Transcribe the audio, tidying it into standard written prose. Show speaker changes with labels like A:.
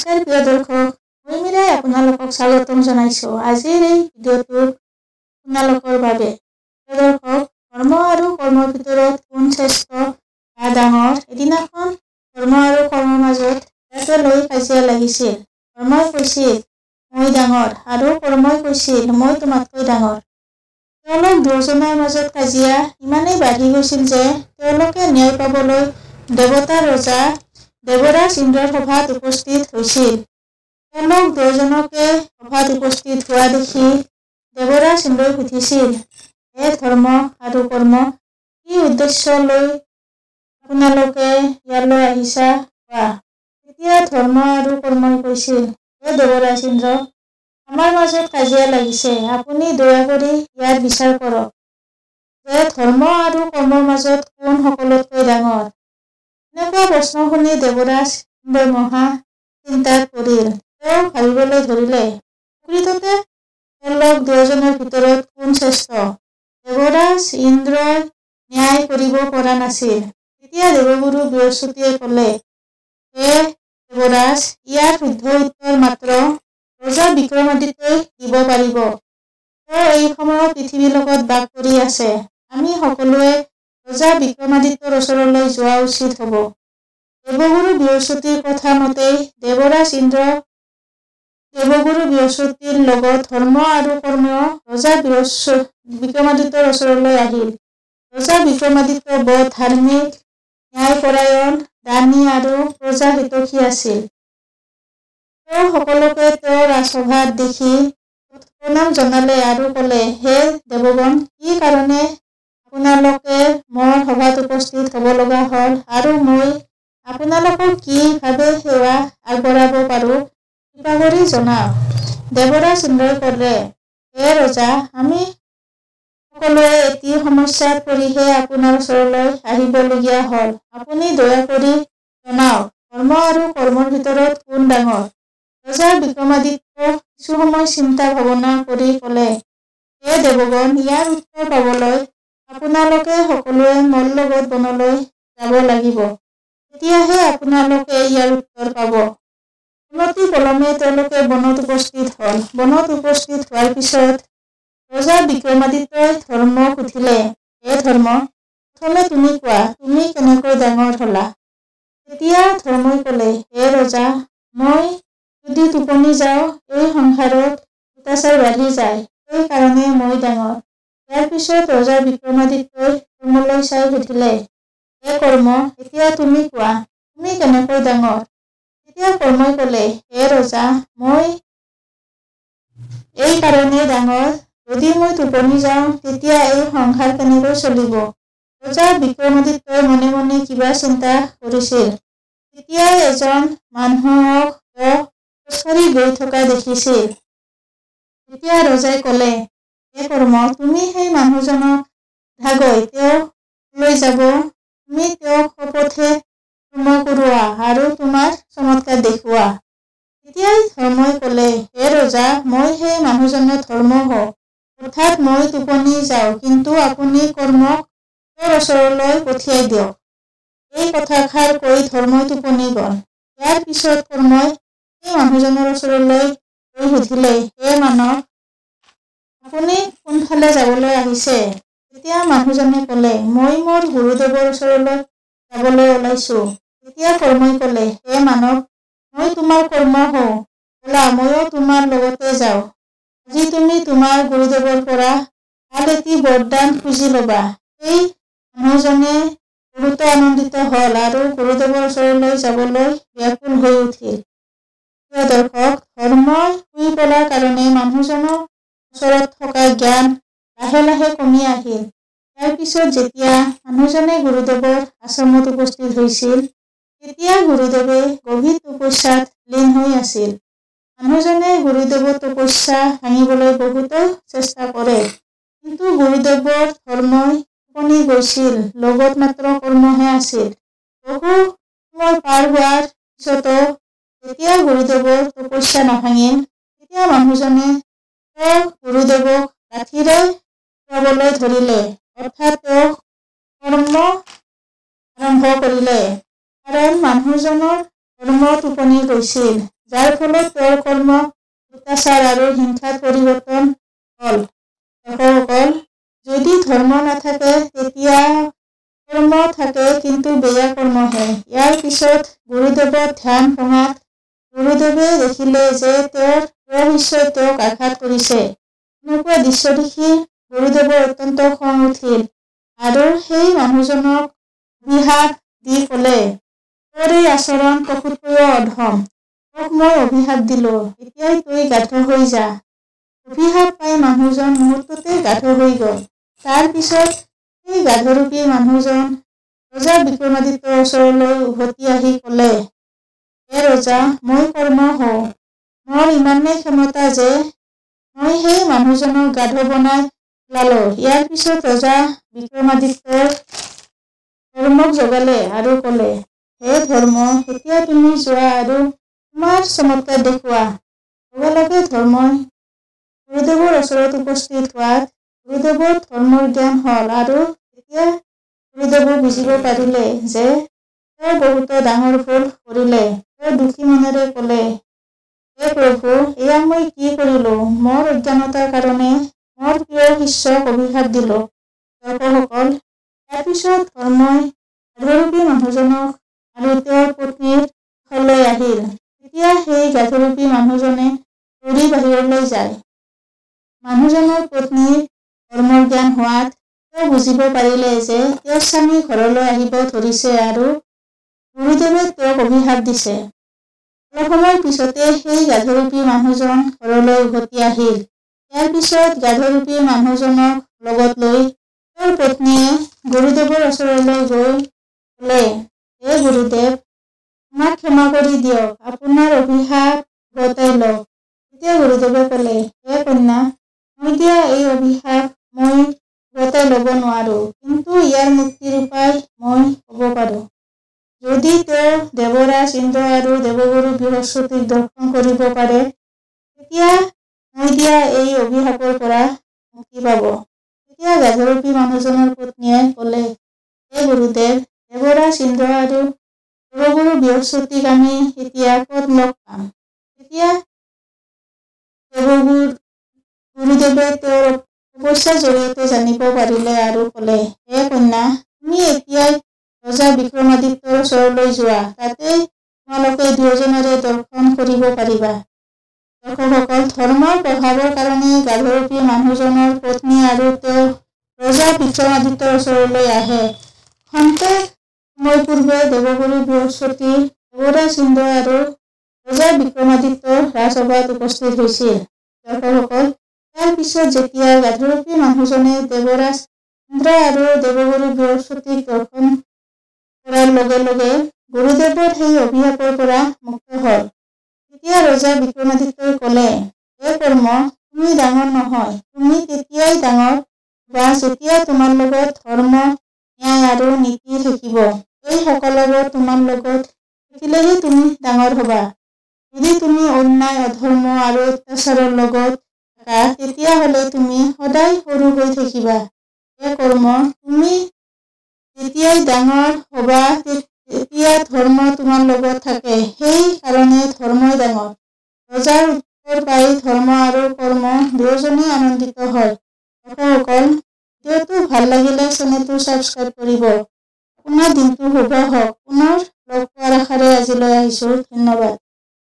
A: নমস্কাৰ প্ৰিয় দৰ্শক, মই মীৰাই আপোনালোকক স্বাগতম জনাইছোঁ আজিৰ এই ভিডিঅ'টো আপোনালোকৰ বাবে। প্ৰিয় দৰ্শক, ধৰ্ম আৰু কৰ্মৰ ভিতৰত কোন শ্ৰেষ্ঠ বা ডাঙৰ? এদিনাখন ধৰ্ম আৰু কৰ্মৰ মাজত একে লৈ কাজিয়া লাগিছিল। ধৰ্মই কৈছিল মই ডাঙৰ আৰু কৰ্মই কৈছিল মই তোমাতকৈ ডাঙৰ। তেওঁলোক দুয়োজনৰ মাজত কাজিয়া ইমানেই বাঢ়ি গৈছিল যে তেওঁলোকে ন্যায় পাবলৈ দেৱতাৰ ৰজা দেৱৰাজ ইন্দ্ৰৰ সভাত উপস্থিত হৈছিল। তেওঁলোক দুয়োজনকে সভাত উপস্থিত হোৱা দেখি দেৱৰাজ ইন্দ্ৰই সুধিছিল, হে ধৰ্ম আৰু কৰ্ম, কি উদ্দেশ্য লৈ আপোনালোকে ইয়ালৈ আহিছা কোৱা? তেতিয়া ধৰ্ম আৰু কৰ্মই কৈছিল, হে দেৱৰাজ ইন্দ্ৰ, আমাৰ মাজত কাজিয়া লাগিছে, আপুনি দয়া কৰি ইয়াৰ বিচাৰ কৰক যে ধৰ্ম আৰু কৰ্মৰ মাজত কোন সকলোতকৈ ডাঙৰ। এনেকুৱা প্ৰশ্ন শুনি দেৱৰাজ ইন্দ্ৰই মহা চিন্তাত পৰিল। তেওঁ ভাবিবলৈ ধৰিলে, প্ৰকৃততে তেওঁলোক দুয়োজনৰ ভিতৰত কোন শ্ৰেষ্ঠ? দেৱৰাজ ইন্দ্ৰই ন্যায় কৰিব পৰা নাছিল। তেতিয়া দেৱগুৰু বৃহস্পতিয়ে ক'লে, হে দেৱৰাজ, ইয়াৰ শুদ্ধ উত্তৰ মাত্ৰ ৰজা বিক্ৰমাদিত্যই দিব পাৰিব। তেওঁ এই সময়ত পৃথিৱীৰ লগত বাস কৰি আছে। আমি সকলোৱে ৰজা বিক্ৰমাদিত্যৰ ওচৰলৈ যোৱা উচিত হ'ব। দেৱগুৰু বৃহস্পতিৰ কথা মতেই দেৱৰাজ ইন্দ্ৰ দেৱগুৰু বৃহস্পতিৰ লগত ধৰ্ম আৰু কৰ্ম ৰজা বিক্ৰমাদিত্যৰ ওচৰলৈ আহিল। ৰজা বিক্ৰমাদিত্য বৰ ধাৰ্মিক, ন্যায়পৰায়ণ, দানী আৰু প্ৰজা হিতৈষী আছিল। তেওঁ সকলোকে তেওঁৰ ৰাজসভাত দেখি প্ৰণাম জনালে আৰু ক'লে, হে দেৱগণ, কি কাৰণে আপোনালোকে মোৰ সভাত উপস্থিত হ'ব লগা হ'ল আৰু মই আপোনালোকক কি ভাৱে সেৱা আগবঢ়াব পাৰো কৃপা কৰি জনাওক। দেৱৰাজ ইন্দ্ৰই ক'লে, হে ৰজা, আমি সকলোৱে এটি সমস্যাত পৰিহে আপোনাৰ ওচৰলৈ আহিবলগীয়া হ'ল। আপুনি দয়া কৰি জনাওক, ধৰ্ম আৰু কৰ্মৰ ভিতৰত কোন ডাঙৰ? ৰজা বিক্ৰমাদিত্য কিছু সময় চিন্তা ভাৱনা কৰি ক'লে, হে দেৱগণ, ইয়াৰ উত্তৰ পাবলৈ আপোনালোকে সকলোৱে মোৰ লগত বনলৈ যাব লাগিব। তেতিয়াহে আপোনালোকে ইয়াৰ উত্তৰ পাব। অনতি পলমে তেওঁলোকে বনত উপস্থিত হ'ল। বনত উপস্থিত হোৱাৰ পিছত ৰজা বিক্ৰমাদিত্যই ধৰ্মক সুধিলে, হে ধৰ্ম, প্ৰথমে তুমি কোৱা, তুমি কেনেকৈ ডাঙৰ হলা? তেতিয়া ধৰ্মই ক'লে, হে ৰজা, মই যদি টোপনি যাওঁ এই সংসাৰত অত্যাচাৰ বাঢ়ি যায়, সেই কাৰণে মই ডাঙৰ। ইয়াৰ পিছত ৰজা বিক্ৰমাদিত্যই কৰ্মলৈ চাই সুধিলে, হে কৰ্ম, এতিয়া তুমি কোৱা, তুমি কেনেকৈ ডাঙৰ? তেতিয়া কৰ্মই ক'লে, হে ৰজা, মই এই কাৰণেই ডাঙৰ, যদি মই টোপনি যাওঁ তেতিয়া এই সংসাৰ কেনেকৈ চলিব? ৰজা বিক্ৰমাদিত্যই মনে মনে কিবা চিন্তা কৰিছিল। তেতিয়াই এজন মানুহক তেওঁ খোজকাঢ়ি গৈ থকা দেখিছিল। তেতিয়া ৰজাই ক'লে, হে কৰ্ম, তুমি সেই মানুহজনক সোধাগৈ তেওঁক লৈ যাব, তুমি তেওঁক শপথে কৰ্ম কৰোৱা আৰু তোমাৰ চমৎকাৰ দেখুওৱা। তেতিয়াই ধৰ্মই ক'লে, হে ৰজা, মই সেই মানুহজনৰ ধৰ্ম হওঁ, অৰ্থাৎ মই টোপনি যাওঁ, কিন্তু আপুনি কৰ্মক তেওঁৰ ওচৰলৈ পঠিয়াই দিয়ক। এই কথাষাৰ কৈ ধৰ্মই টোপনি গ'ল। ইয়াৰ পিছত কৰ্মই সেই মানুহজনৰ ওচৰলৈ গৈ সুধিলে, হে মানৱ, আপুনি কোনফালে যাবলৈ আহিছে? তেতিয়া মানুহজনে ক'লে, মই মোৰ গুৰুদেৱৰ ওচৰলৈ যাবলৈ ওলাইছো। তেতিয়া কৰ্মই ক'লে, হে মানৱ, মই তোমাৰ কৰ্ম হওঁ, ব'লা ময়ো তোমাৰ লগতে যাওঁ। আজি তুমি তোমাৰ গুৰুদেৱৰ পৰা ভাল এটি বৰদান খুজি ল'বা। সেই মানুহজনে বহুতো আনন্দিত হ'ল আৰু গুৰুদেৱৰ ওচৰলৈ যাবলৈ ব্যাকুল হৈ উঠিল। প্ৰিয় দৰ্শক, ধৰ্মই শুই পৰাৰ কাৰণে মানুহজনৰ ওচৰত থকা জ্ঞান লাহে লাহে কমি আহিল। ইয়াৰ পিছত যেতিয়া মানুহজনে গুৰুদেৱৰ আশ্ৰমত উপস্থিত হৈছিল, তেতিয়া গুৰুদেৱে গভীৰ তপস্যাত লীন হৈ আছিল। মানুহজনে গুৰুদেৱৰ তপস্যা ভাঙিবলৈ বহুতো চেষ্টা কৰে, কিন্তু গুৰুদেৱৰ ধৰ্মই টোপনি গৈছিল, লগত মাত্ৰ কৰ্মহে আছিল। বহু সময় পাৰ হোৱাৰ পিছতো যেতিয়া গুৰুদেৱৰ তপস্যা নাভাঙিল, তেতিয়া মানুহজনে তেওঁ গুৰুদেৱক লাঠিৰে খুৱাবলৈ ধৰিলে, অৰ্থাৎ তেওঁ কৰ্ম আৰম্ভ কৰিলে, কাৰণ মানুহজনৰ ধৰ্ম টোপনি গৈছিল। যাৰ ফলত তেওঁৰ কৰ্ম অত্যাচাৰ আৰু হিংসাত পৰিৱৰ্তন হ'ল। দৰ্শকসকল, যদি ধৰ্ম নাথাকে তেতিয়া কৰ্ম থাকে, কিন্তু বেয়া কৰ্মহে। ইয়াৰ পিছত গুৰুদেৱৰ ধ্যান ভঙাত গুৰুদেৱে দেখিলে যে তেওঁৰ প্ৰিয় শিষ্যই তেওঁক আঘাত কৰিছে। এনেকুৱা দৃশ্য দেখি গুৰুদেৱৰ অত্যন্ত খং উঠিল আৰু সেই মানুহজনক অভিশাপ দি ক'লে, তোৰ এই আচৰণ প্ৰকৃততে অধম। তোক মই অভিশাপ দিলো, এতিয়াই তই গাধ হৈ যা। অভিশাপ পাই মানুহজন মুহূৰ্ততে গাধ হৈ গ'ল। তাৰ পিছত সেই গাধৰূপী মানুহজন ৰজা বিক্ৰমাদিত্যৰ ওচৰলৈ উভতি আহি ক'লে, হে ৰজা, মই কৰ্ম হওঁ। মোৰ ইমানেই ক্ষমতা যে মই সেই মানুহজনক গাধ বনাই পেলালো। ইয়াৰ পিছত ৰজা বিক্ৰমাদিত্যই ধৰ্মক জগালে আৰু ক'লে, হে ধৰ্ম, এতিয়া তুমি যোৱা আৰু তোমাৰ চমৎকাৰ দেখুওৱা। লগে লগে ধৰ্মই গুৰুদেৱৰ ওচৰত উপস্থিত হোৱাত গুৰুদেৱৰ ধৰ্মৰ জ্ঞান হ'ল আৰু এতিয়া গুৰুদেৱে বুজিব পাৰিলে যে তেওঁ বহুতো ডাঙৰ ভুল কৰিলে। তেওঁ দুখী মনেৰে ক'লে, হে প্ৰভু, এয়া মই কি কৰিলো? মোৰ অজ্ঞানতাৰ কাৰণে মোৰ প্ৰিয় শিষ্যক অভিশাপ দিলো। দৰ্শকসকল, ইয়াৰ পিছত ধৰ্মই গাধৰূপী মানুহজনক আৰু তেওঁৰ পত্নীৰ ওচৰলৈ আহিল। তেতিয়া সেই গাধৰূপী মানুহজনে দৌৰি বাহিৰলৈ যায়। মানুহজনৰ পত্নীৰ ধৰ্মৰ জ্ঞান হোৱাত তেওঁ বুজিব পাৰিলে যে তেওঁৰ স্বামী ঘৰলৈ আহিব ধৰিছে আৰু গুৰুদেৱে তেওঁক অভিশাপ দিছে। অলপ সময়ৰ পিছতে সেই গাধৰূপী মানুহজন ঘৰলৈ উভতি আহিল। ইয়াৰ পিছত গাধৰূপী মানুহজনক লগত লৈ তেওঁৰ পত্নীয়ে গুৰুদেৱৰ ওচৰলৈ গৈ ক'লে, হে গুৰুদেৱ, আমাক ক্ষমা কৰি দিয়ক, আপোনাৰ অভিশাপ উভতাই লওক। তেতিয়া গুৰুদেৱে ক'লে, হে কন্যা, মই দিয়া এই অভিশাপ মই উভতাই ল'ব নোৱাৰো, কিন্তু ইয়াৰ মুক্তিৰ উপায় মই ক'ব পাৰো। যদি তেওঁ দেৱৰাজ ইন্দ্ৰ আৰু দেৱগুৰু বৃহস্পতিক দৰ্শন কৰিব পাৰে, তেতিয়া মই দিয়া এই অভিশাপৰ পৰা মুক্তি পাব। তেতিয়া গাধৰূপী মানুহজনৰ পত্নীয়ে ক'লে, হে গুৰুদেৱ, দেৱৰাজ ইন্দ্ৰ আৰু দেৱগুৰু বৃহস্পতিক আমি এতিয়া ক'ত লগ পাম? তেতিয়া গুৰুদেৱে তেওঁৰ তপস্যাৰ জৰিয়তে জানিব পাৰিলে আৰু ক'লে, হে কন্যা, তুমি এতিয়াই ৰজা বিক্ৰমাদিত্যৰ ওচৰলৈ যোৱা, তাতেই তোমালোকে দুয়োজনেৰে দৰ্শন কৰিব পাৰিবা। দৰ্শকসকল, ধৰ্মৰ প্ৰভাৱৰ কাৰণে গাধৰূপী মানুহজনৰ পত্নী আৰু তেওঁ ৰজা বিক্ৰমাদিত্যৰ ওচৰলৈ আহে। খন্তেক সময় পূৰ্বে দেৱগুৰু বৃহস্পতি, দেৱৰাজ ইন্দ্ৰ আৰু ৰজা বিক্ৰমাদিত্যৰ ৰাজসভাত উপস্থিত হৈছিল। দৰ্শকসকল, ইয়াৰ পিছত যেতিয়া গাধৰূপী মানুহজনে দেৱৰাজ ইন্দ্ৰ আৰু দেৱগুৰু বৃহস্পতিক দৰ্শন কৰাৰ লগে লগে গুৰুদেৱৰ সেই অভিশাপৰ পৰা মুক্ত হ'ল। তেতিয়া ৰজা বিক্ৰমাদিত্যই ক'লে, হে কৰ্ম, তুমি ডাঙৰ নহয়, তুমি তেতিয়াই ডাঙৰ বা যেতিয়া তোমাৰ লগত ধৰ্ম, ন্যায় আৰু নীতি থাকিব। এই সকলোবোৰ তোমাৰ লগত থাকিলেহে তুমি ডাঙৰ হবা। যদি তুমি অন্যায়, অধৰ্ম আৰু অত্যাচাৰৰ লগত থাকা, তেতিয়াহ'লে তুমি সদায় সৰু হৈ থাকিবা। হে কৰ্ম, তুমি যেতিয়াই ডাঙৰ হবা তেতিয়া ধৰ্ম তোমাৰ লগত থাকে, সেই কাৰণে ধৰ্মই ডাঙৰ। ৰজাৰ উত্তৰ পাই ধৰ্ম আৰু কৰ্ম দুয়োজনেই আনন্দিত হয়। দৰ্শকসকল, ভিডিঅ'টো ভাল লাগিলে চেনেলটো ছাবস্ক্ৰাইব কৰিব। আপোনাৰ দিনটো শুভ হওক। পুনৰ লগ পোৱাৰ আশাৰে আজিলৈ আহিছো।